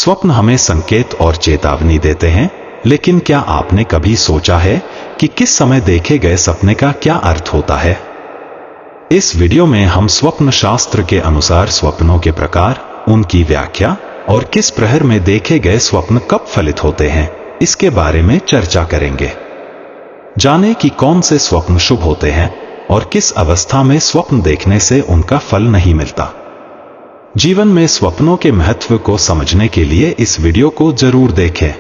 स्वप्न हमें संकेत और चेतावनी देते हैं, लेकिन क्या आपने कभी सोचा है कि किस समय देखे गए सपने का क्या अर्थ होता है? इस वीडियो में हम स्वप्न शास्त्र के अनुसार स्वप्नों के प्रकार, उनकी व्याख्या और किस प्रहर में देखे गए स्वप्न कब फलित होते हैं, इसके बारे में चर्चा करेंगे। जानें कि कौन से स्वप्न शुभ होते हैं और किस अवस्था में स्वप्न देखने से उनका फल नहीं मिलता। जीवन में स्वप्नों के महत्व को समझने के लिए इस वीडियो को जरूर देखें।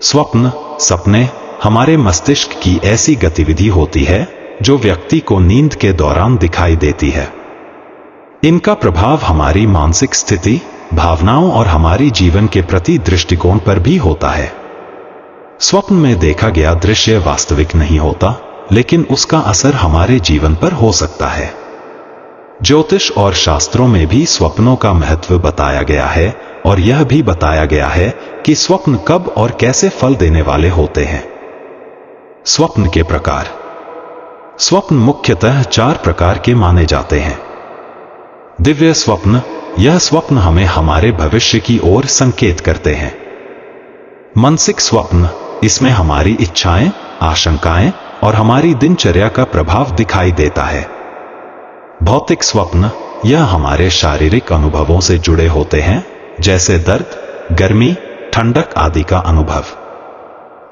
स्वप्न, सपने हमारे मस्तिष्क की ऐसी गतिविधि होती है जो व्यक्ति को नींद के दौरान दिखाई देती है। इनका प्रभाव हमारी मानसिक स्थिति, भावनाओं और हमारी जीवन के प्रति दृष्टिकोण पर भी होता है। स्वप्न में देखा गया दृश्य वास्तविक नहीं होता, लेकिन उसका असर हमारे जीवन पर हो सकता है। ज्योतिष और शास्त्रों में भी स्वप्नों का महत्व बताया गया है और यह भी बताया गया है कि स्वप्न कब और कैसे फल देने वाले होते हैं। स्वप्न के प्रकार। स्वप्न मुख्यतः 4 प्रकार के माने जाते हैं। दिव्य स्वप्न, यह स्वप्न हमें हमारे भविष्य की ओर संकेत करते हैं। मानसिक स्वप्न, इसमें हमारी इच्छाएं, आशंकाएं और हमारी दिनचर्या का प्रभाव दिखाई देता है। भौतिक स्वप्न, यह हमारे शारीरिक अनुभवों से जुड़े होते हैं, जैसे दर्द, गर्मी, ठंडक आदि का अनुभव।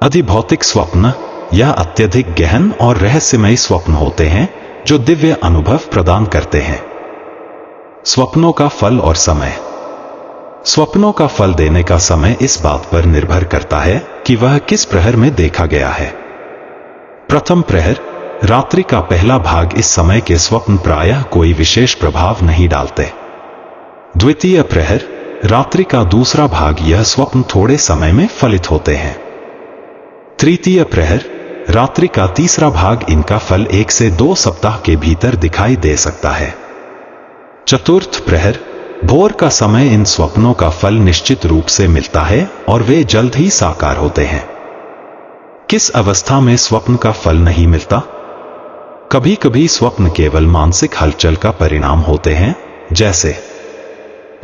अधिभौतिक स्वप्न, यह अत्यधिक गहन और रहस्यमयी स्वप्न होते हैं जो दिव्य अनुभव प्रदान करते हैं। स्वप्नों का फल और समय। स्वप्नों का फल देने का समय इस बात पर निर्भर करता है कि वह किस प्रहर में देखा गया है। प्रथम प्रहर, रात्रि का पहला भाग, इस समय के स्वप्न प्रायः कोई विशेष प्रभाव नहीं डालते। द्वितीय प्रहर, रात्रि का दूसरा भाग, यह स्वप्न थोड़े समय में फलित होते हैं। तृतीय प्रहर, रात्रि का तीसरा भाग, इनका फल 1 से 2 सप्ताह के भीतर दिखाई दे सकता है। चतुर्थ प्रहर, भोर का समय, इन स्वप्नों का फल निश्चित रूप से मिलता है और वे जल्द ही साकार होते हैं। किस अवस्था में स्वप्न का फल नहीं मिलता? कभी कभी स्वप्न केवल मानसिक हलचल का परिणाम होते हैं, जैसे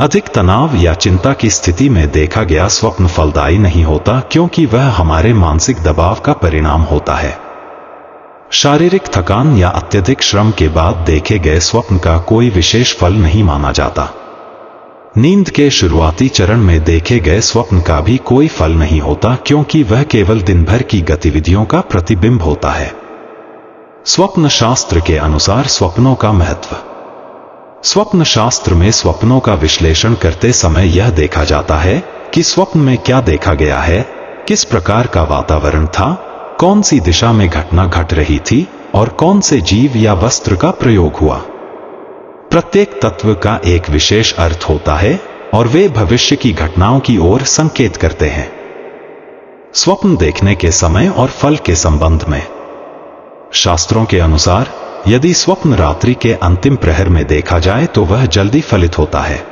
अधिक तनाव या चिंता की स्थिति में देखा गया स्वप्न फलदायी नहीं होता, क्योंकि वह हमारे मानसिक दबाव का परिणाम होता है। शारीरिक थकान या अत्यधिक श्रम के बाद देखे गए स्वप्न का कोई विशेष फल नहीं माना जाता। नींद के शुरुआती चरण में देखे गए स्वप्न का भी कोई फल नहीं होता, क्योंकि वह केवल दिन भर की गतिविधियों का प्रतिबिंब होता है। स्वप्न शास्त्र के अनुसार स्वप्नों का महत्व। स्वप्न शास्त्र में स्वप्नों का विश्लेषण करते समय यह देखा जाता है कि स्वप्न में क्या देखा गया है, किस प्रकार का वातावरण था, कौन सी दिशा में घटना घट रही थी और कौन से जीव या वस्त्र का प्रयोग हुआ। प्रत्येक तत्व का एक विशेष अर्थ होता है और वे भविष्य की घटनाओं की ओर संकेत करते हैं। स्वप्न देखने के समय और फल के संबंध में। शास्त्रों के अनुसार यदि स्वप्न रात्रि के अंतिम प्रहर में देखा जाए तो वह जल्दी फलित होता है।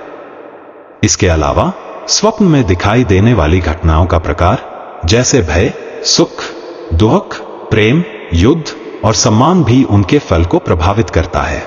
इसके अलावा स्वप्न में दिखाई देने वाली घटनाओं का प्रकार, जैसे भय, सुख, दुख, प्रेम, युद्ध और सम्मान भी उनके फल को प्रभावित करता है।